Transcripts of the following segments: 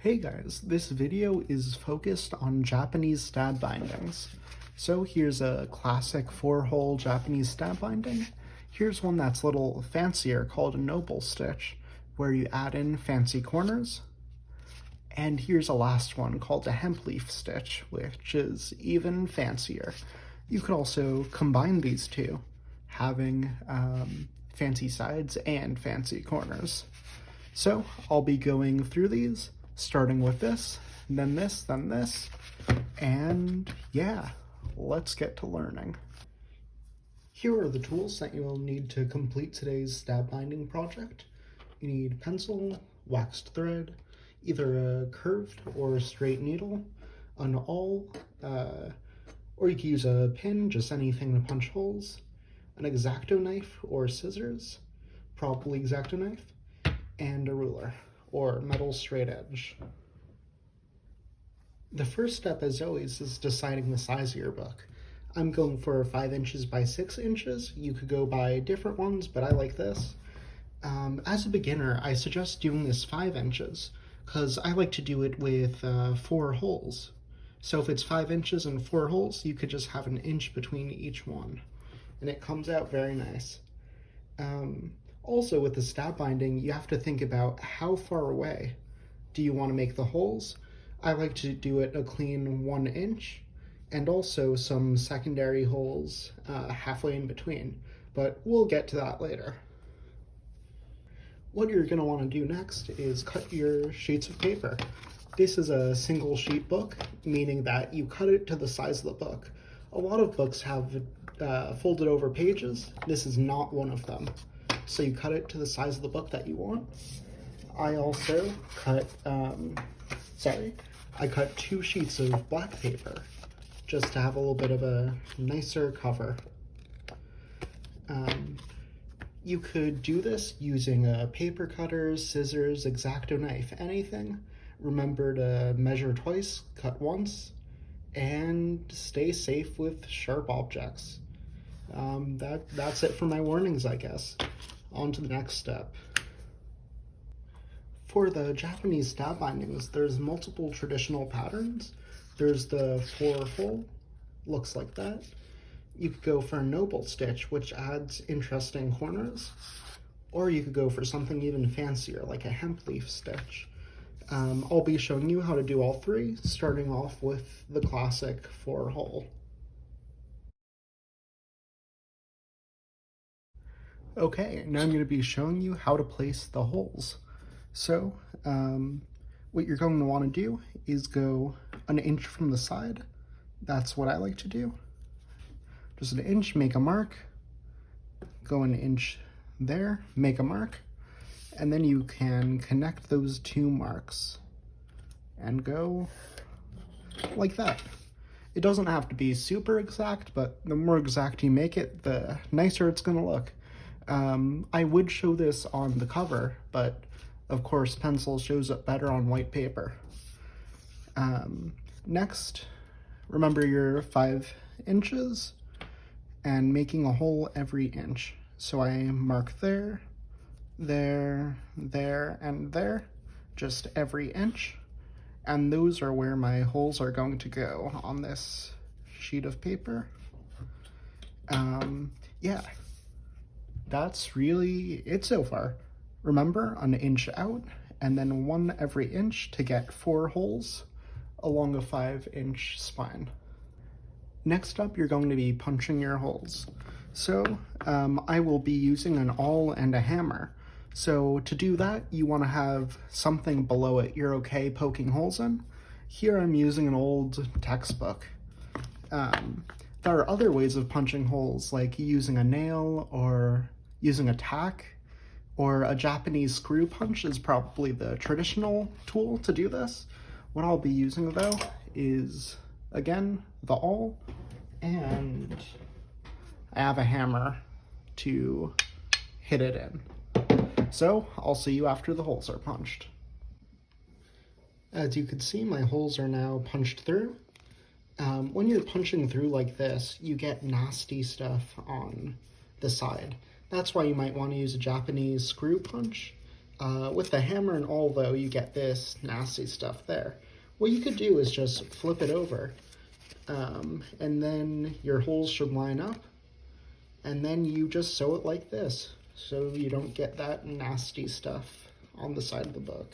Hey guys, this video is focused on Japanese stab bindings. So here's a classic 4-hole Japanese stab binding. Here's one that's a little fancier called a noble stitch, where you add in fancy corners. And here's a last one called a hemp leaf stitch, which is even fancier. You could also combine these two, having fancy sides and fancy corners. So I'll be going through these, starting with this, then this, and yeah, let's get to learning. Here are the tools that you will need to complete today's stab binding project. You need pencil, waxed thread, either a curved or a straight needle, an awl, or you can use a pin, just anything to punch holes, an X-Acto knife or scissors, probably X-Acto knife, and a ruler, or metal straight edge. The first step, as always, is deciding the size of your book. I'm going for 5 inches by 6 inches. You could go by different ones, but I like this. As a beginner, I suggest doing this 5 inches, because I like to do it with 4 holes. So if it's 5 inches and 4 holes, you could just have an inch between each one, and it comes out very nice. Also, with the stab binding, you have to think about how far away do you want to make the holes. I like to do it a clean 1 inch, and also some secondary holes halfway in between, but we'll get to that later. What you're going to want to do next is cut your sheets of paper. This is a single sheet book, meaning that you cut it to the size of the book. A lot of books have folded over pages. This is not one of them. So you cut it to the size of the book that you want. I also cut, I cut 2 sheets of black paper just to have a little bit of a nicer cover. You could do this using a paper cutter, scissors, X-Acto knife, anything. Remember to measure twice, cut once, and stay safe with sharp objects. That's it for my warnings, I guess. On to the next step. For the Japanese stab bindings, there's multiple traditional patterns. There's the 4-hole, looks like that. You could go for a noble stitch, which adds interesting corners, or you could go for something even fancier, like a hemp leaf stitch. I'll be showing you how to do all 3, starting off with the classic 4-hole. Okay, now I'm going to be showing you how to place the holes. So, what you're going to want to do is go an inch from the side. That's what I like to do. Just an inch, make a mark. Go an inch there, make a mark. And then you can connect those 2 marks and go like that. It doesn't have to be super exact, but the more exact you make it, the nicer it's going to look. I would show this on the cover, but of course pencil shows up better on white paper. Next, remember your 5 inches and making a hole every inch. So I mark there, there, there, and there, just every inch. And those are where my holes are going to go on this sheet of paper. Yeah. That's really it so far. Remember, an inch out, and then 1 every inch to get 4 holes along a 5-inch spine. Next up, you're going to be punching your holes. So, I will be using an awl and a hammer. So to do that, you want to have something below it you're okay poking holes in. Here I'm using an old textbook. There are other ways of punching holes, like using a nail or using a tack, or a Japanese screw punch is probably the traditional tool to do this. What I'll be using though is, again, the awl, and I have a hammer to hit it in. So I'll see you after the holes are punched. As you can see, my holes are now punched through. When you're punching through like this, you get nasty stuff on the side. That's why you might want to use a Japanese screw punch. With the hammer and all, though, you get this nasty stuff there. What you could do is just flip it over, and then your holes should line up, and then you just sew it like this, so you don't get that nasty stuff on the side of the book.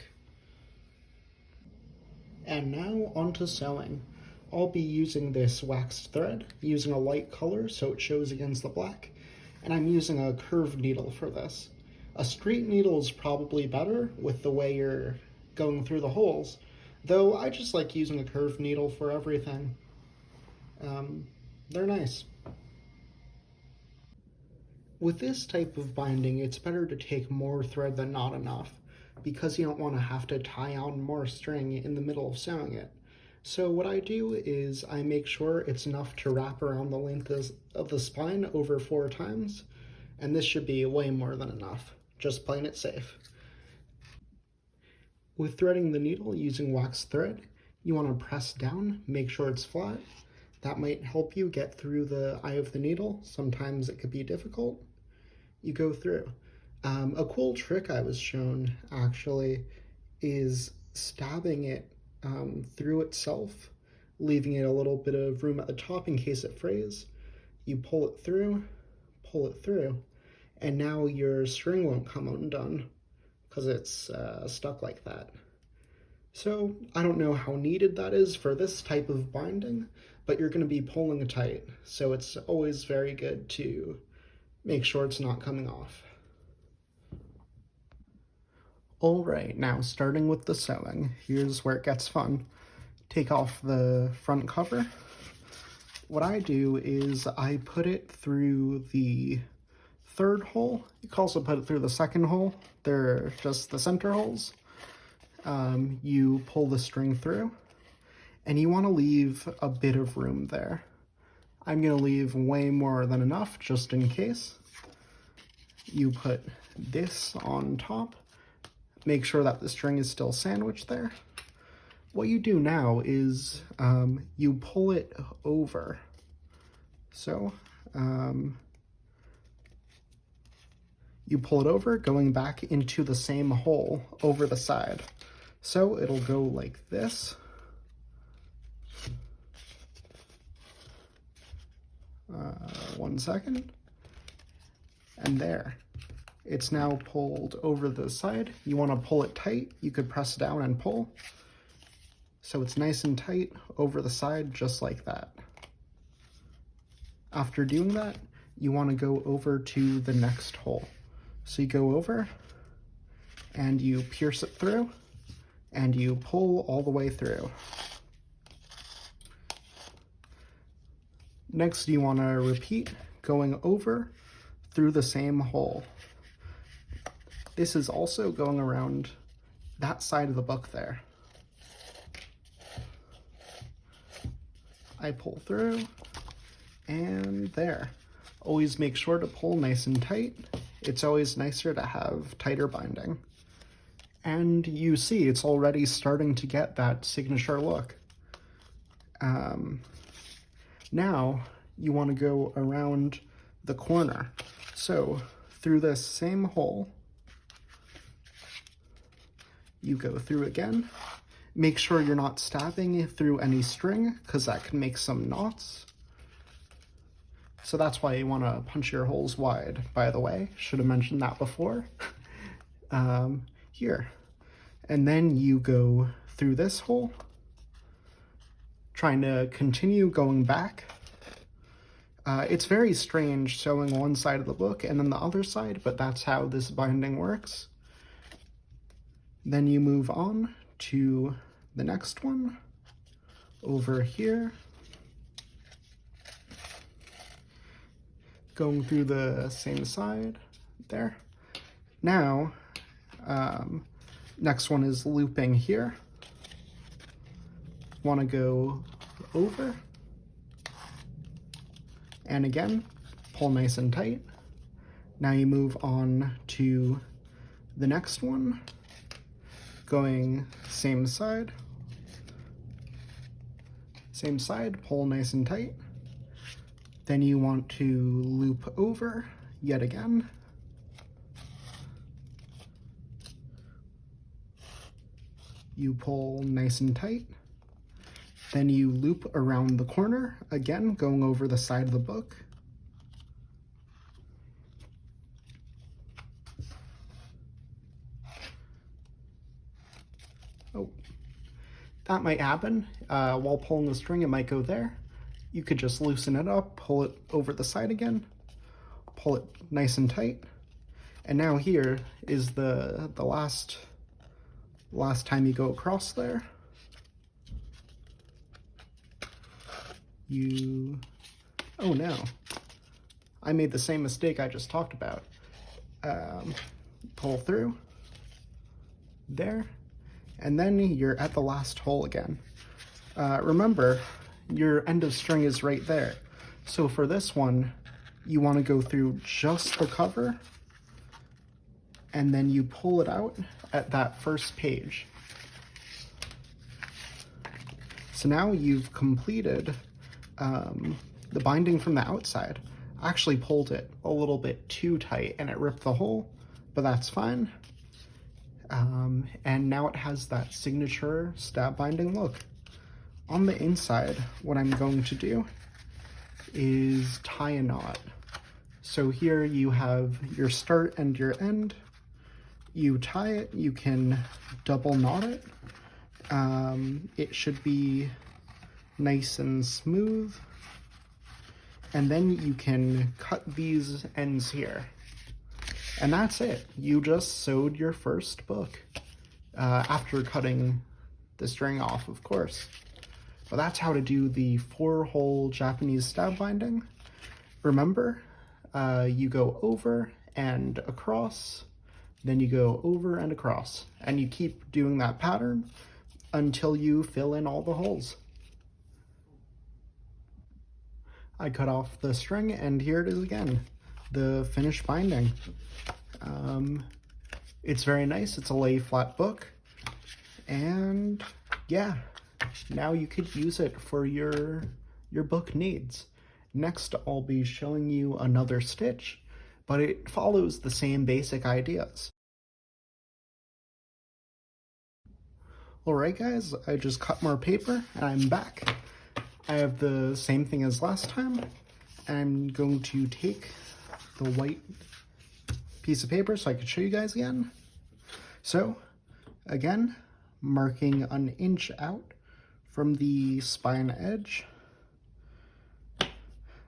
And now onto sewing. I'll be using this waxed thread, using a light color so it shows against the black, and I'm using a curved needle for this. A straight needle is probably better with the way you're going through the holes, though I just like using a curved needle for everything. They're nice. With this type of binding, it's better to take more thread than not enough, because you don't want to have to tie on more string in the middle of sewing it. So what I do is I make sure it's enough to wrap around the length of the spine over 4 times, and this should be way more than enough, just playing it safe. With threading the needle using waxed thread, you want to press down, make sure it's flat. That might help you get through the eye of the needle. Sometimes it could be difficult. You go through. A cool trick I was shown, actually, is stabbing it through itself, leaving it a little bit of room at the top in case it frays. You pull it through, and now your string won't come undone because it's stuck like that. So I don't know how needed that is for this type of binding, but you're going to be pulling it tight, so it's always very good to make sure it's not coming off. Alright, now starting with the sewing, here's where it gets fun. Take off the front cover. What I do is I put it through the 3rd hole. You can also put it through the 2nd hole. They're just the center holes. You pull the string through, and you want to leave a bit of room there. I'm going to leave way more than enough just in case. You put this on top. Make sure that the string is still sandwiched there. What you do now is you pull it over. So you pull it over, going back into the same hole over the side. So it'll go like this. One second. And there. It's now pulled over the side. You want to pull it tight. You could press down and pull. So it's nice and tight over the side, just like that. After doing that, you want to go over to the next hole. So you go over, and you pierce it through, and you pull all the way through. Next, you want to repeat going over through the same hole. This is also going around that side of the book there. I pull through, and there. Always make sure to pull nice and tight. It's always nicer to have tighter binding. And you see it's already starting to get that signature look. Now you want to go around the corner. So through this same hole, you go through again. Make sure you're not stabbing through any string, because that can make some knots. So that's why you want to punch your holes wide, by the way. Should have mentioned that before. Here. And then you go through this hole, trying to continue going back. It's very strange sewing one side of the book and then the other side, but that's how this binding works. Then you move on to the next one, over here. Going through the same side, there. Now, next one is looping here. Want to go over. And again, pull nice and tight. Now you move on to the next one. Going same side, pull nice and tight. Then you want to loop over yet again. You pull nice and tight. Then you loop around the corner, again, going over the side of the book. Oh, that might happen. While pulling the string, it might go there. You could just loosen it up, pull it over the side again, pull it nice and tight. And now here is the last time you go across there. Oh no, I made the same mistake I just talked about. Pull through, there, and then you're at the last hole again. Remember, your end of string is right there. So for this one, you want to go through just the cover, and then you pull it out at that first page. So now you've completed the binding from the outside. I actually pulled it a little bit too tight and it ripped the hole, but that's fine. And now it has that signature stab binding look. On the inside, what I'm going to do is tie a knot. So here you have your start and your end. You tie it, you can double knot it. It should be nice and smooth. And then you can cut these ends here. And that's it. You just sewed your first book. After cutting the string off, of course. But that's how to do the 4-hole Japanese stab binding. Remember, you go over and across, then you go over and across, and you keep doing that pattern until you fill in all the holes. I cut off the string, and here it is again, the finished binding. It's very nice. It's a lay flat book, and yeah, now you could use it for your book needs. Next, I'll be showing you another stitch, but it follows the same basic ideas. Alright guys, I just cut more paper and I'm back. I have the same thing as last time. I'm going to take the white piece of paper so I can show you guys again. So, again, marking an inch out from the spine edge.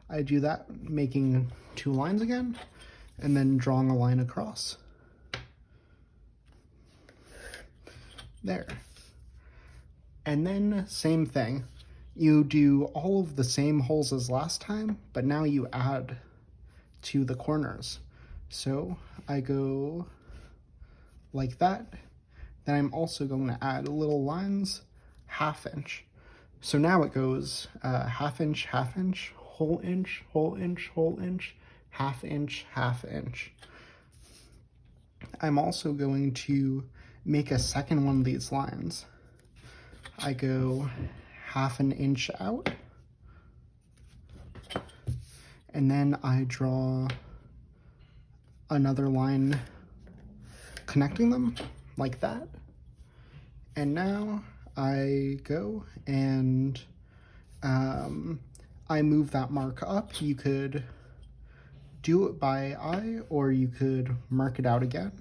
I do that, making 2 lines again, and then drawing a line across. There. And then, same thing. You do all of the same holes as last time, but now you add to the corners. So, I go like that. Then I'm also going to add little lines, 1/2 inch. So now it goes 1/2 inch, 1/2 inch, whole inch, whole inch, whole inch, 1/2 inch, 1/2 inch. I'm also going to make a second one of these lines. I go 1/2 inch out, and then I draw another line connecting them like that. And now I go and I move that mark up. You could do it by eye, or you could mark it out again,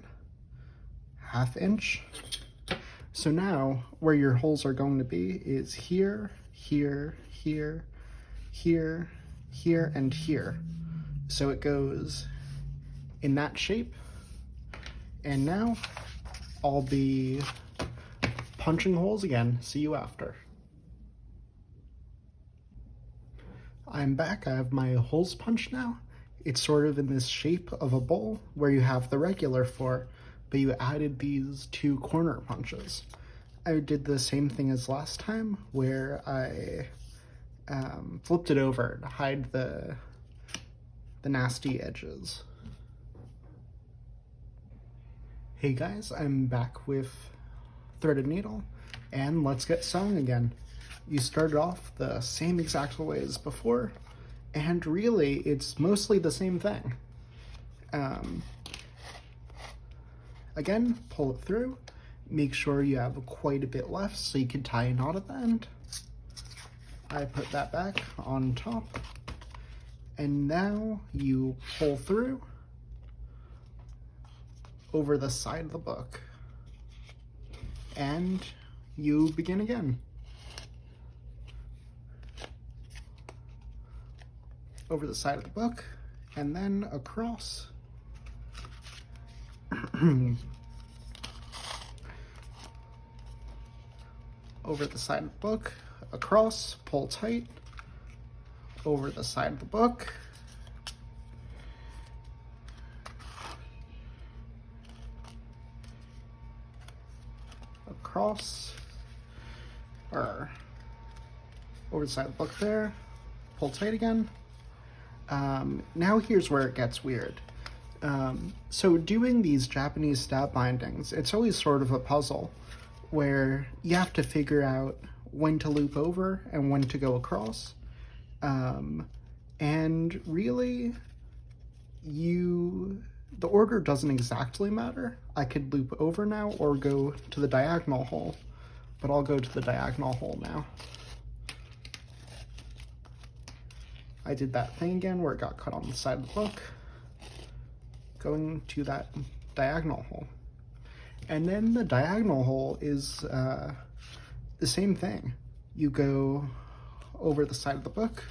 1/2 inch. So now where your holes are going to be is here, here, here, here, here, and here. So it goes in that shape. And now I'll be punching holes again. See you after. I'm back. I have my holes punched now. It's sort of in this shape of a bowl where you have the regular 4, but you added these 2 corner punches. I did the same thing as last time, where I flipped it over to hide the nasty edges. Hey guys, I'm back with threaded needle, and let's get sewing again. You started off the same exact way as before, and really it's mostly the same thing. Again, pull it through, Make sure you have quite a bit left so you can tie a knot at the end. I put that back on top, and now you pull through over the side of the book, and you begin again. Over the side of the book, and then across. Over the side of the book, across, pull tight, over the side of the book, across, or over the side of the book there, pull tight again. Now here's where it gets weird. So doing these Japanese stab bindings, it's always sort of a puzzle where you have to figure out when to loop over and when to go across. And really, the order doesn't exactly matter. I could loop over now or go to the diagonal hole, but I'll go to the diagonal hole now. I did that thing again where it got cut on the side of the book, going to that diagonal hole. And then the diagonal hole is the same thing. You go over the side of the book,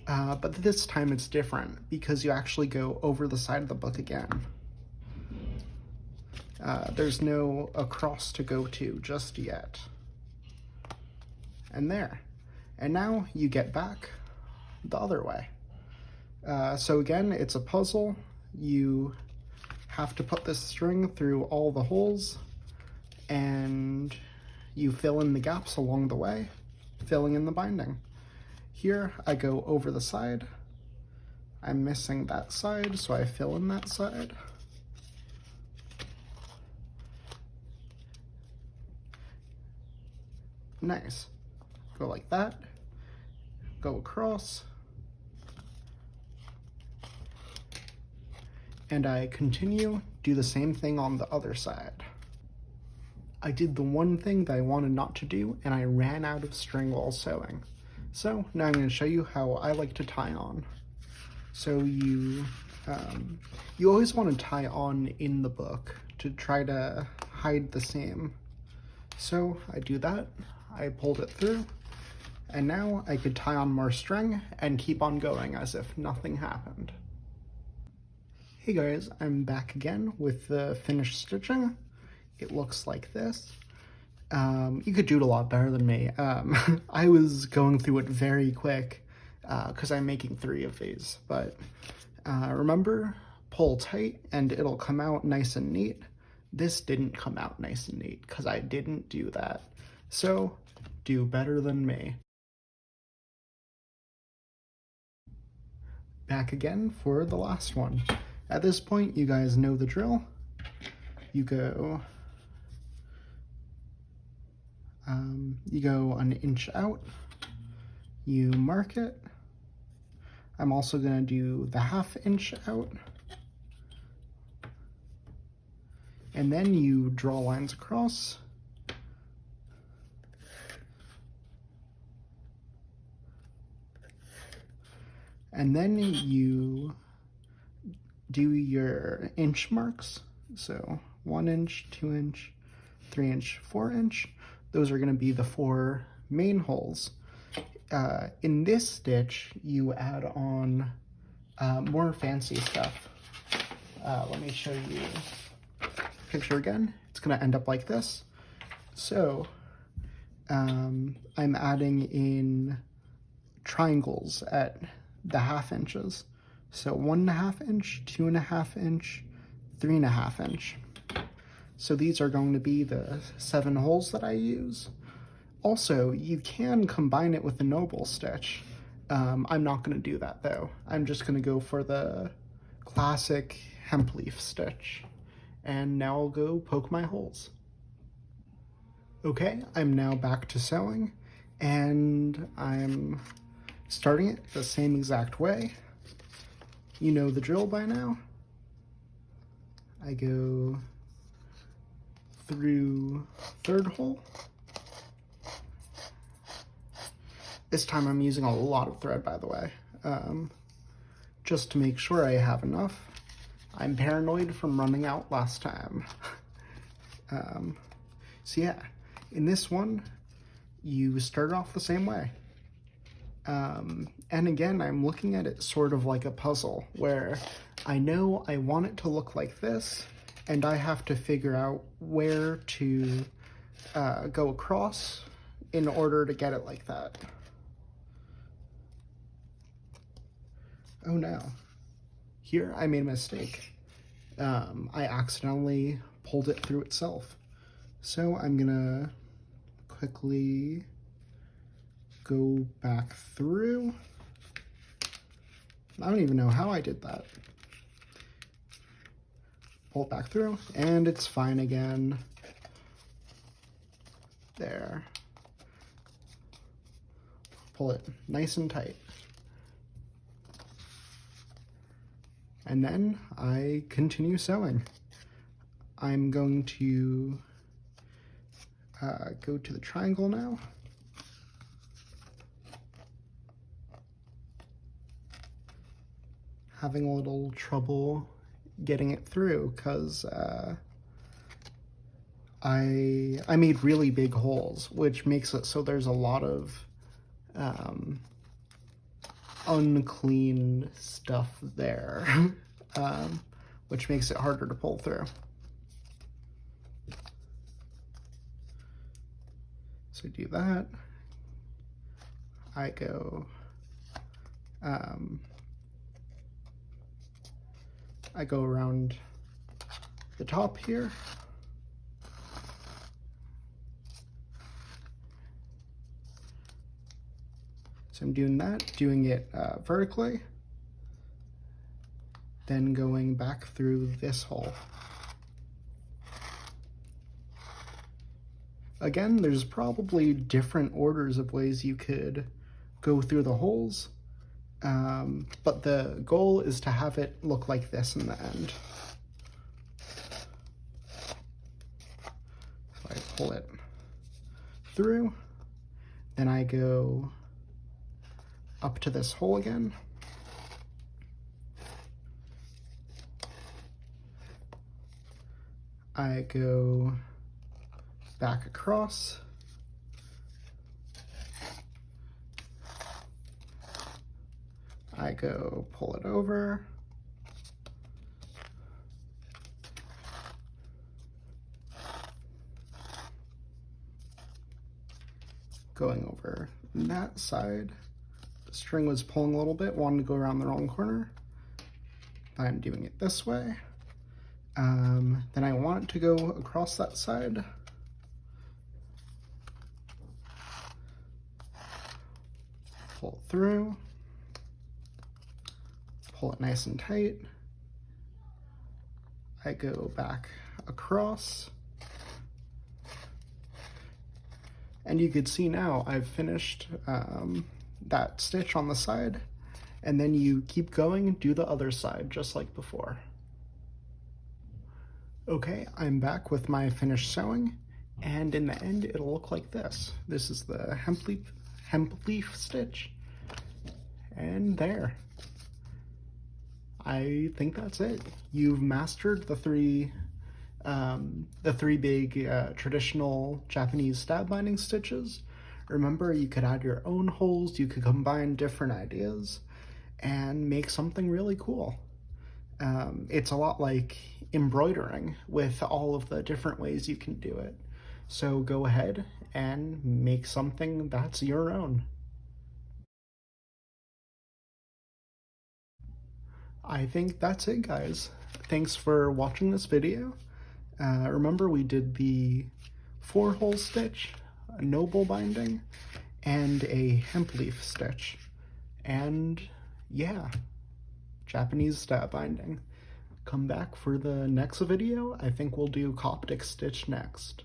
but this time it's different because you actually go over the side of the book again. There's no across to go to just yet. And there. And now you get back the other way. So again, it's a puzzle. You have to put this string through all the holes, and you fill in the gaps along the way, filling in the binding. Here, I go over the side. I'm missing that side, so I fill in that side. Nice. Go like that. Go across. And I continue, do the same thing on the other side. I did the one thing that I wanted not to do, and I ran out of string while sewing. So now I'm going to show you how I like to tie on. So you always want to tie on in the book to try to hide the seam. So I do that, I pulled it through, and now I could tie on more string and keep on going as if nothing happened. Hey guys, I'm back again with the finished stitching. It looks like this. You could do it a lot better than me. I was going through it very quick because I'm making 3 of these, but remember, pull tight and it'll come out nice and neat. This didn't come out nice and neat because I didn't do that. So do better than me. Back again for the last one. At this point, you guys know the drill. You go an inch out, you mark it. I'm also gonna do the 1/2 inch out. And then you draw lines across. And then you do your inch marks. So 1 inch, 2 inch, 3 inch, 4 inch. Those are going to be the 4 main holes. In this stitch, you add on more fancy stuff. Let me show you the picture again. It's going to end up like this. So I'm adding in triangles at the 1/2 inches. So 1.5 inch, 2.5 inch, 3.5 inch. So these are going to be the 7 holes that I use. Also, you can combine it with the Noble stitch. I'm not going to do that though. I'm just going to go for the classic hemp leaf stitch. And now I'll go poke my holes. Okay, I'm now back to sewing, and I'm starting it the same exact way. You know the drill by now. I go through third hole. This time I'm using a lot of thread, by the way, just to make sure I have enough. I'm paranoid from running out last time. So yeah, in this one, you start off the same way. And again, I'm looking at it sort of like a puzzle, where I know I want it to look like this, and I have to figure out where to go across in order to get it like that. Oh no, here I made a mistake. I accidentally pulled it through itself. So I'm gonna quickly go back through. I don't even know how I did that. Pull it back through, and it's fine again. There. Pull it nice and tight. And then I continue sewing. I'm going to go to the triangle now. Having a little trouble getting it through because I made really big holes, which makes it so there's a lot of unclean stuff there, which makes it harder to pull through. So do that. I go around the top here. So I'm doing that, doing it vertically, then going back through this hole. Again, there's probably different orders of ways you could go through the holes, but the goal is to have it look like this in the end. So I pull it through, then I go up to this hole again. I go back across. I go pull it over. Going over that side. The string was pulling a little bit, wanted to go around the wrong corner. I'm doing it this way. Then I want it to go across that side. Pull it through. Pull it nice and tight. I go back across. And you could see now I've finished that stitch on the side, and then you keep going and do the other side just like before. Okay, I'm back with my finished sewing, and in the end it'll look like this. This is the hemp leaf stitch, and there. I think that's it. You've mastered the three big traditional Japanese stab binding stitches. Remember, you could add your own holes, you could combine different ideas, and make something really cool. It's a lot like embroidering with all of the different ways you can do it. So go ahead and make something that's your own. I think that's it, guys. Thanks for watching this video. Remember, we did the 4-hole stitch, a noble binding, and a hemp leaf stitch. And yeah, Japanese stab binding. Come back for the next video. I think we'll do Coptic stitch next.